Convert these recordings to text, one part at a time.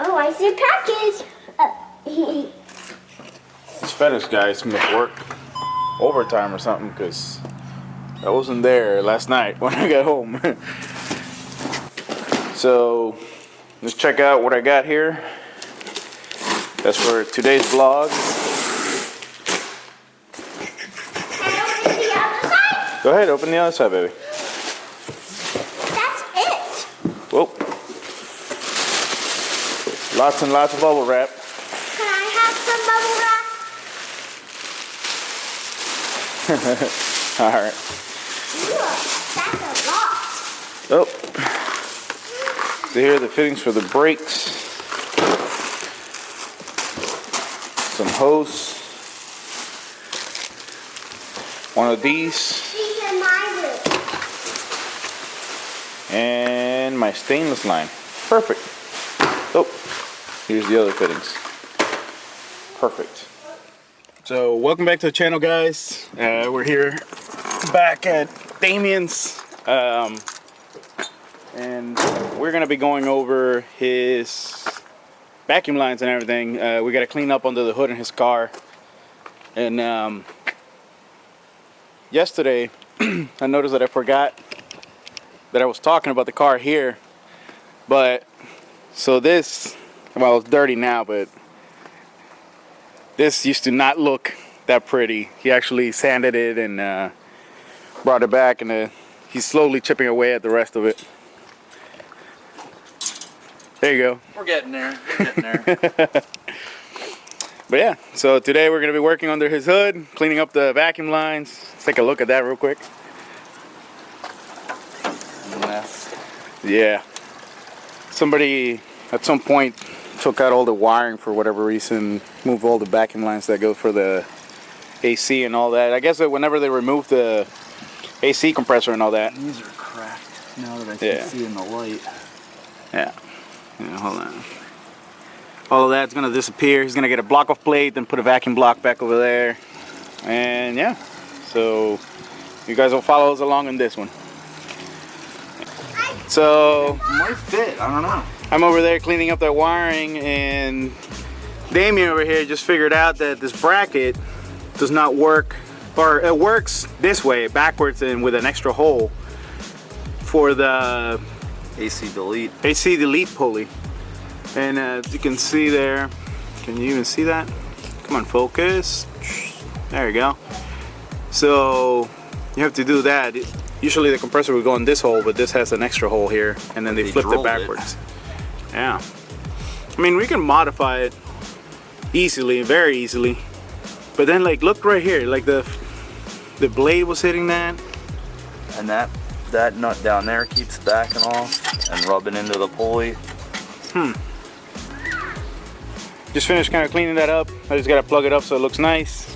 Oh, I see a package. This FedEx guy must work overtime or something because I wasn't there last night when I got home. So let's check out what I got here. That's for today's vlog. Can I open the other side? Go ahead, open the other side, baby. That's it. Whoa. Lots and lots of bubble wrap. Can I have some bubble wrap? All right. Ooh, that's a lot. Oh. So here are the fittings for the brakes. Some hose. One of these. These are my room. And my stainless line. Perfect. Oh, here's the other fittings. Perfect. So welcome back to the channel, guys. We're here back at Damien's. And we're gonna be going over his vacuum lines and everything. We gotta clean up under the hood in his car. And yesterday I noticed that I forgot that I was talking about the car here. But so this, well, it's dirty now, but this used to not look that pretty. He actually sanded it and brought it back, and he's slowly chipping away at the rest of it. There you go. We're getting there. We're getting there. But yeah, so today we're going to be working under his hood, cleaning up the vacuum lines. Let's take a look at that real quick. Mess. Yeah. Somebody at some point took out all the wiring for whatever reason, moved all the vacuum lines that go for the AC and all that. I guess that whenever they removed the AC compressor and all that. These are cracked now that I can see in the light. Yeah. Yeah, hold on. All of that's gonna disappear. He's gonna get a block off plate, then put a vacuum block back over there. And yeah, so you guys will follow us along on this one. So It might fit, I don't know. I'm over there cleaning up that wiring, and Damien over here just figured out that this bracket does not work, or it works this way, backwards and with an extra hole for the AC delete. AC delete pulley. And as you can see there, can you even see that? Come on, focus. There you go. So you have to do that. Usually the compressor would go in this hole, but this has an extra hole here, and then they flipped it backwards. Yeah. I mean, we can modify it easily, very easily. But then, like, look right here, like the blade was hitting that. And that nut down there keeps backing off and rubbing into the pulley. Just finished kind of cleaning that up. I just gotta plug it up so it looks nice.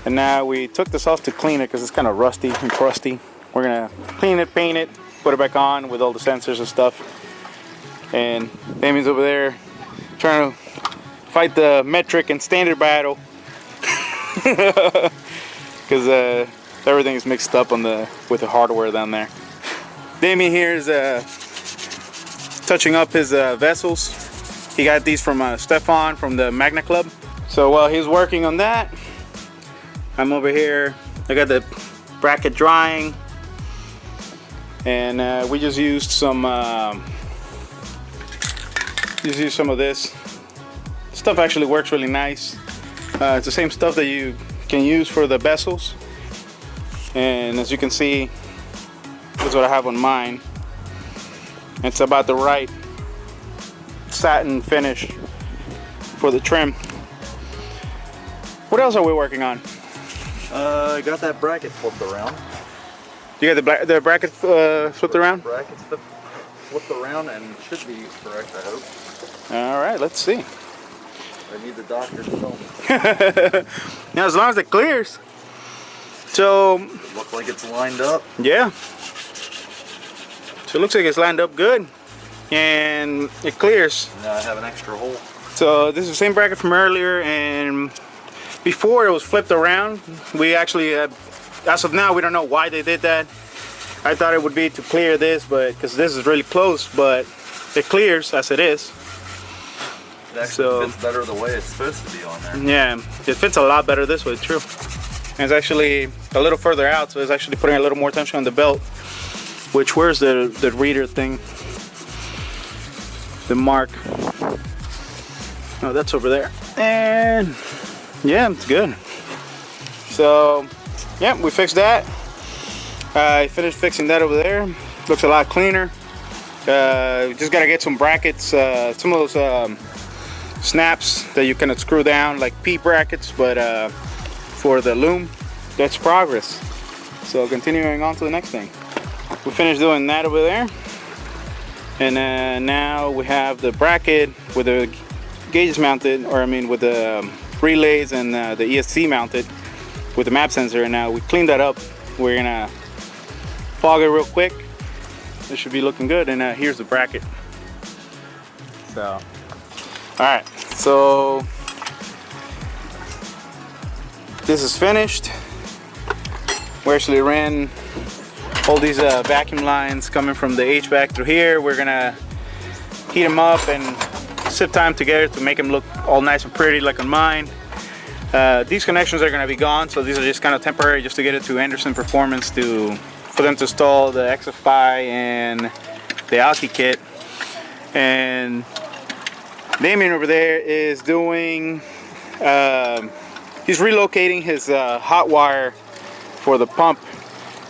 And now we took this off to clean it because it's kind of rusty and crusty. We're gonna clean it, paint it, put it back on with all the sensors and stuff. And Damien's over there trying to fight the metric and standard battle. Because everything is mixed up with the hardware down there. Damien here is touching up his vessels. He got these from Stefan from the Magna Club. So while he's working on that, I'm over here. I got the bracket drying, and we just used some of this. Stuff actually works really nice. It's the same stuff that you can use for the bezels, and as you can see, that's what I have on mine. It's about the right satin finish for the trim. What else are we working on? I got that bracket flipped around. You got the bracket flipped around? Bracket's flipped around and should be correct, I hope. All right, let's see. I need the doctor to tell me. Now, as long as it clears. So, Look like it's lined up. yeah. So it looks like it's lined up good, and it clears. Now I have an extra hole. So this is the same bracket from earlier, and before it was flipped around. We actually, as of now, we don't know why they did that. I thought it would be to clear this, but because this is really close, but it clears as it is. It actually fits better the way it's supposed to be on there. Yeah, it fits a lot better this way, true. And it's actually a little further out, so it's actually putting a little more tension on the belt. Which, where's the reader thing? The mark. Oh, that's over there. And yeah, it's good. So yeah, we fixed that. I finished fixing that over there. Looks a lot cleaner. Just gotta get some brackets, some of those snaps that you can screw down, like P brackets, but for the loom. That's progress. So continuing on to the next thing. We finished doing that over there. And now we have the bracket with the gauges mounted, or I mean with the relays and the ESC mounted with the map sensor. And now we cleaned that up. We're gonna fog it real quick. It should be looking good. And here's the bracket. So, all right. So this is finished. We actually ran all these vacuum lines coming from the HVAC through here. We're gonna heat them up and zip tie them together to make them look all nice and pretty like on mine. These connections are gonna be gone, so these are just kind of temporary just to get it to Anderson Performance for them to install the XFI and the Alki kit. And Damien over there is doing, he's relocating his hot wire for the pump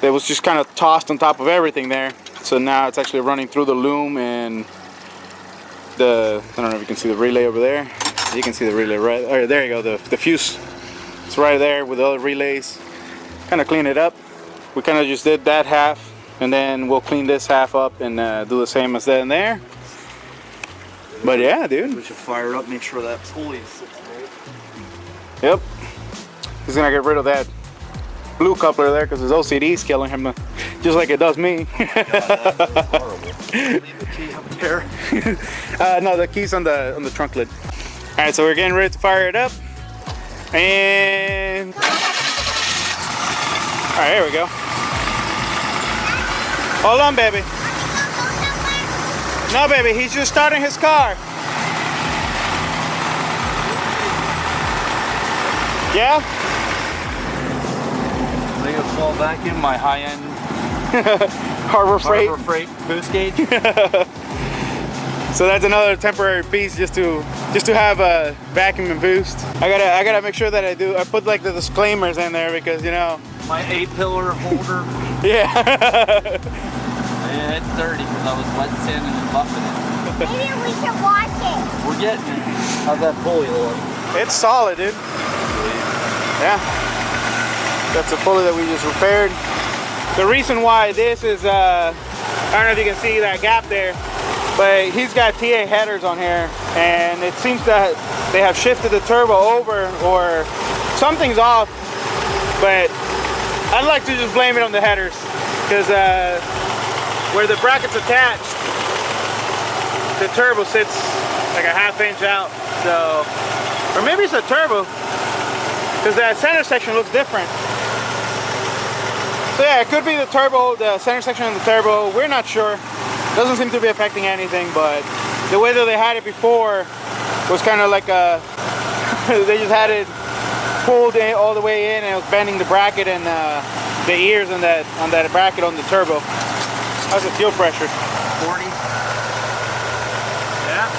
that was just kind of tossed on top of everything there. So now it's actually running through the loom and I don't know if you can see the relay over there. You can see the relay right there. There you go, the fuse. It's right there with the other relays. Kind of clean it up. We kind of just did that half, and then we'll clean this half up and do the same as that in there. But yeah, dude. We should fire it up, make sure that pulley sits right. Yep. He's gonna get rid of that blue coupler there because his OCD is killing him, just like it does me. God, that's horrible. Leave the key up there. No, the key's on the trunk lid. All right, so we're getting ready to fire it up, and all right, here we go. Hold on, baby. No, baby, he's just starting his car. Yeah? They gonna fall back in my high-end Harbor Freight boost gauge. So that's another temporary piece just to have a vacuum and boost. I gotta make sure that I put like the disclaimers in there because you know my 8-pillar holder. Yeah. Yeah, it's dirty because I was wet sanding and buffing it. Maybe we should watch it. We're getting it. How's that pulley look? It's solid, dude. Yeah. That's a pulley that we just repaired. The reason why this is, I don't know if you can see that gap there, but he's got TA headers on here, and it seems that they have shifted the turbo over, or something's off, but I'd like to just blame it on the headers, because where the bracket's attached, the turbo sits like a ½ inch out, so, or maybe it's a turbo, because that center section looks different. So yeah, it could be the turbo, the center section of the turbo, we're not sure. Doesn't seem to be affecting anything, but the way that they had it before was kind of like a, they just had it pulled in all the way in and it was bending the bracket and the ears on that bracket on the turbo. How's the fuel pressure? 40. Yeah.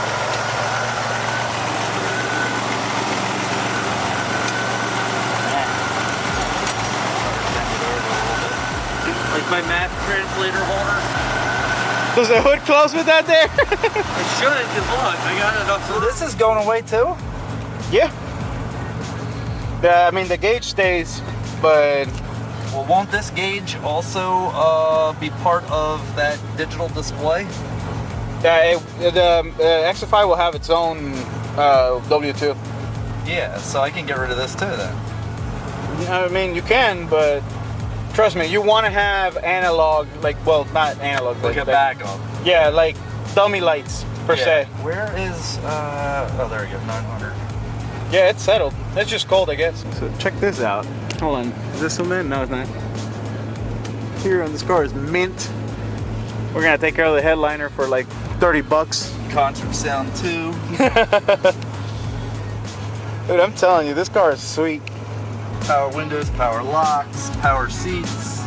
Like my map translator holder. Does the hood close with that there? It should, because look, I got it up. So this is going away too? Yeah. I mean, the gauge stays, but... Well, won't this gauge also be part of that digital display? Yeah, the XFI will have its own W2. Yeah, so I can get rid of this too then. I mean, you can, but trust me, you want to have analog, like, well, not analog, Like but a backup. Yeah, like dummy lights, per se. Where is, oh, there we go, 900. Yeah, it's settled. It's just cold, I guess. So check this out. Hold on. Is this cement? No, it's not. Here on this car is mint. We're gonna take care of the headliner for like 30 bucks. Concert sound too. Dude, I'm telling you, this car is sweet. Power windows, power locks, power seats.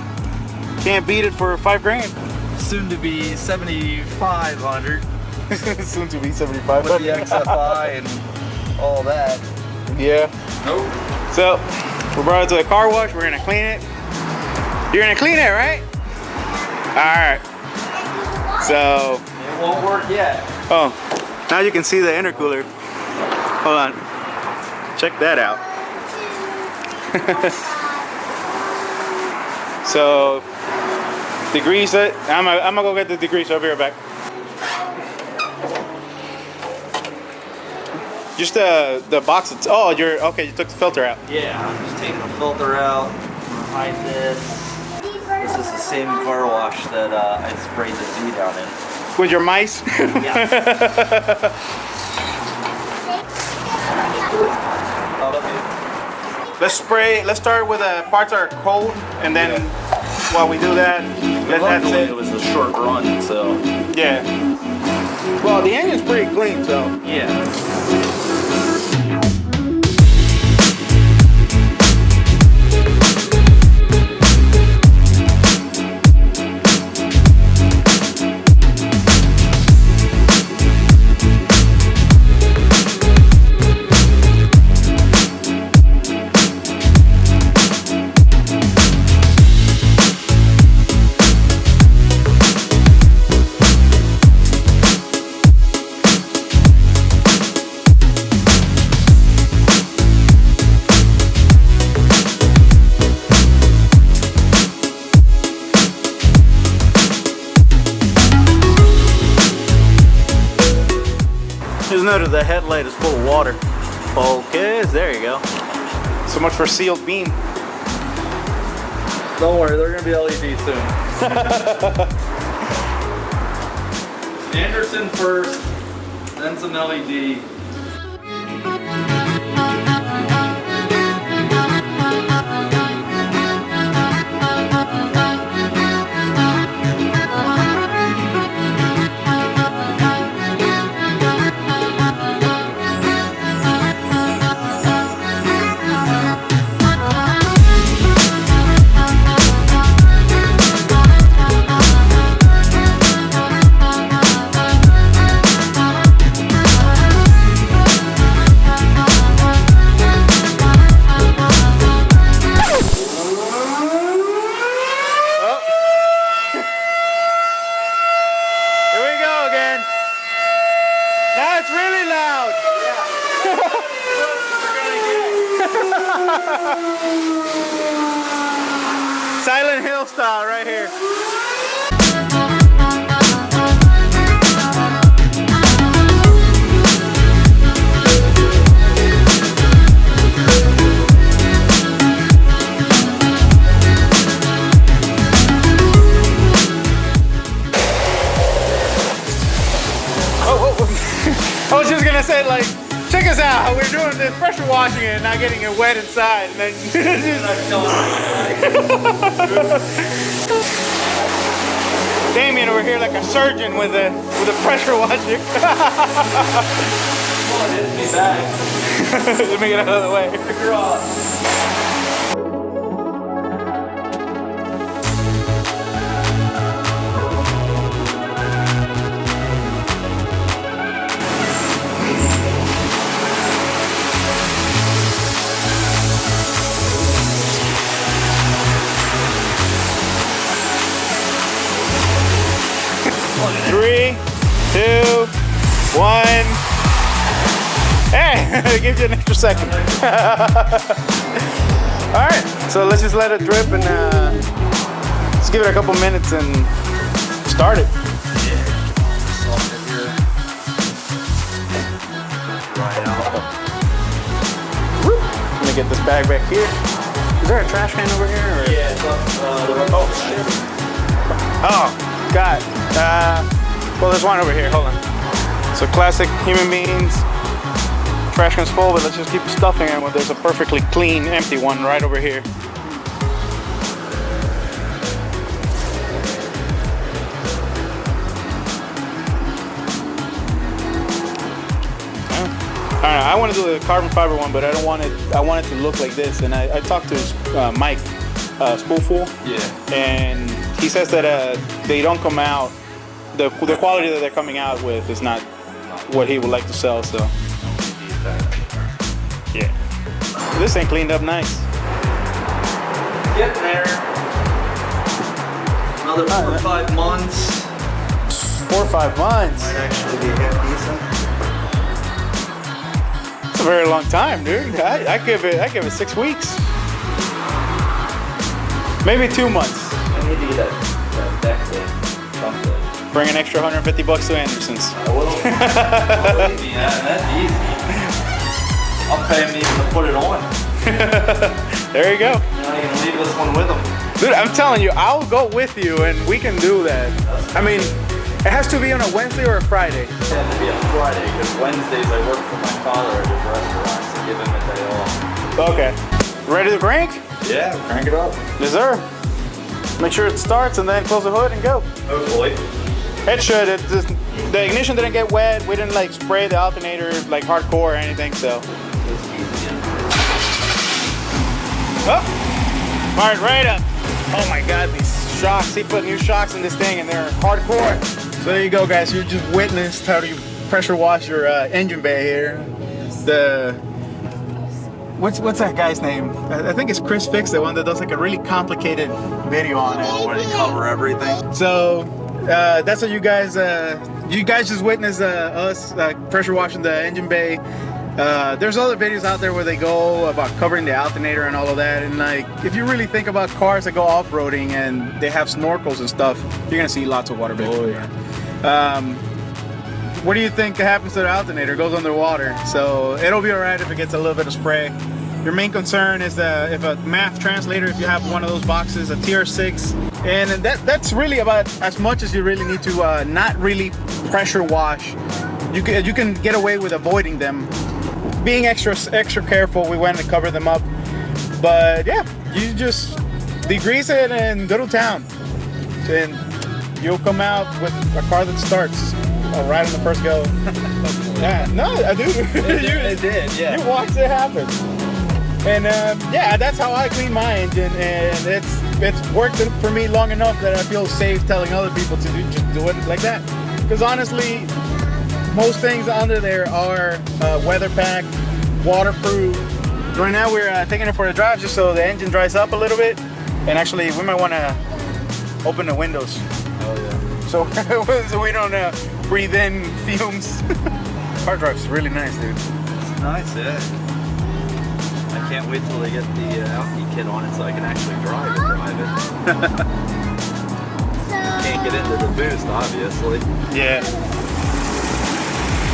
Can't beat it for 5 grand. Soon to be 7,500. Soon to be 75. With the XFI and all that. Yeah. Nope. So, we brought it to the car wash. We're gonna clean it. You're gonna clean it, right? Alright. So. It won't work yet. Oh, now you can see the intercooler. Hold on. Check that out. So, degrease it. I'm gonna go get the degreaser. I'll be right back. Just the box. Oh, you're okay. You took the filter out. Yeah, I'm just taking the filter out. Hide this. This is the same car wash that I sprayed the Z down in. With your mice? Yeah. Let's spray. Let's start with the parts that are cold, and then while we do that, that's it. It was a short run, so yeah. Well, the engine's pretty clean, so yeah. just noticed the headlight is full of water. Focus, there you go. So much for sealed beam. Don't worry, they're gonna be LED soon. Anderson first, then some LED. Silent Hill style right here. I was just gonna say, like, check us out how we're doing this pressure washing it and not getting it wet inside, and then Damien over here like a surgeon with a pressure washer. Hit me back. Let me get out of the way. Three, 2, 1. Hey, it gives you an extra second. All right, so let's just let it drip and let's give it a couple minutes and start it. Let me get this bag back here. Is there a trash can over here? Or? Yeah, it's up, oh, shit. Oh, God. Well, there's one over here. Hold on. So classic human beings. Trash can's full, but let's just keep stuffing it when there's a perfectly clean, empty one right over here. I want to do the carbon fiber one, but I don't want it. I want it to look like this. And I talked to Mike Spoolful. Yeah. And he says that they don't come out. The quality that they're coming out with is not what he would like to sell. So yeah, this thing cleaned up nice. Getting there. Another 4 or 5 months. 4 or 5 months. Might actually be half decent. It's a very long time, dude. I give it 6 weeks. Maybe 2 months. I need to get that deck thing. Something. Bring an extra $150 to Anderson's. I will. Believe me, that's easy. I'll pay him even to put it on. There you go. You're not even leave this one with him. Dude, I'm telling you, I'll go with you and we can do that. I mean, it has to be on a Wednesday or a Friday. It has to be a Friday because Wednesdays I work for my father at his restaurant, so give him a day off. Okay. Ready to crank? Yeah, crank it up. Yes, sir. Make sure it starts and then close the hood and go. Hopefully. It should. The ignition didn't get wet. We didn't like spray the alternator like hardcore or anything, so. Oh, fired right up. Oh my God, these shocks. He put new shocks in this thing and they're hardcore. So there you go, guys. You just witnessed how you pressure wash your engine bay here. What's that guy's name? I think it's Chris Fix, the one that does like a really complicated video on it. Where they cover everything. So that's what you guys just witnessed us pressure washing the engine bay. There's other videos out there where they go about covering the alternator and all of that, and like if you really think about cars that go off-roading and they have snorkels and stuff, you're gonna see lots of water vapor. What do you think happens to the alternator? It goes underwater, so it'll be alright if it gets a little bit of spray. Your main concern is if a MAF translator, if you have one of those boxes, a TR6, and that's really about as much as you really need to not really pressure wash. You can get away with avoiding them. Being extra careful, we went and covered them up. But yeah, you just degrease it and go to town, and you'll come out with a car that starts right on the first go. Yeah, no, dude, It did, yeah. You watched it happen. And yeah, that's how I clean my engine, and it's worked for me long enough that I feel safe telling other people to just do it like that. Because honestly, most things under there are weather packed, waterproof. Right now we're taking it for a drive just so the engine dries up a little bit, and actually we might want to open the windows. Oh yeah. So we don't breathe in fumes. Hard drive's really nice, dude. It's nice, yeah. I can't wait till they get the Alky kit on it so I can actually drive it. Can't get into the boost, obviously. Yeah.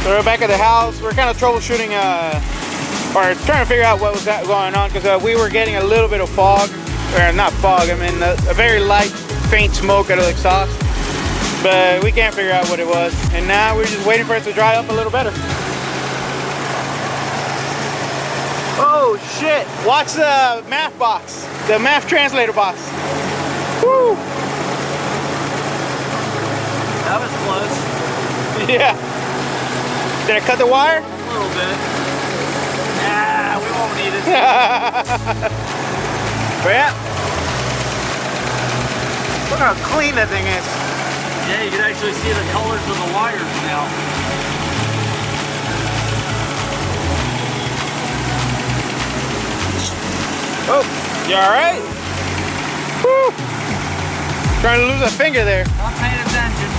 So we're back at the house. We're kind of troubleshooting, or trying to figure out what was going on, because we were getting a little bit of fog, or not fog, I mean a very light, faint smoke out of the exhaust. But we can't figure out what it was. And now we're just waiting for it to dry up a little better. Oh shit! Watch the MAF box, the MAF translator box. Woo! That was close. Yeah. Did I cut the wire? A little bit. Nah, we won't need it. But yeah. Look how clean that thing is. Yeah, you can actually see the colors of the wires now. Oh, you alright? Woo! Trying to lose a finger there. Not paying attention.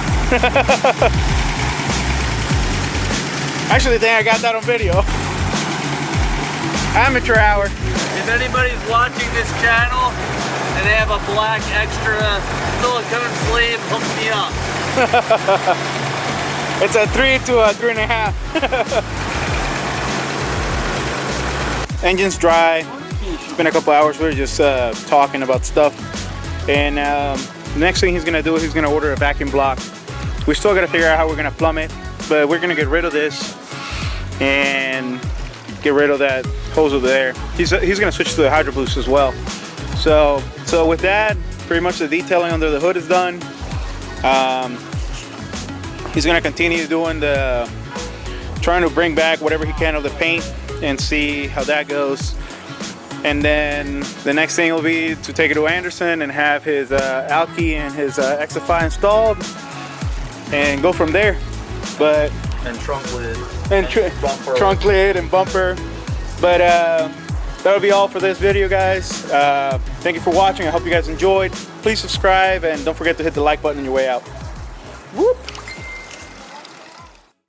Actually, I think I got that on video. Amateur hour. If anybody's watching this channel and they have a black extra silicone sleeve, hook me up. It's a 3 to a 3.5. Engine's dry. It's been a couple hours. We were just talking about stuff. And the next thing he's gonna do is he's gonna order a vacuum block. We still gotta figure out how we're gonna plumb it, but we're gonna get rid of this and get rid of that hose over there. He's gonna switch to the Hydro Boost as well. So with that, pretty much the detailing under the hood is done. He's gonna continue doing the trying to bring back whatever he can of the paint and see how that goes. And then the next thing will be to take it to Anderson and have his Alky and his XFI installed and go from there. But And trunk lid. and bumper. trunk lid and bumper. But that'll be all for this video, guys. Thank you for watching. I hope you guys enjoyed. Please subscribe and don't forget to hit the like button on your way out. Whoop!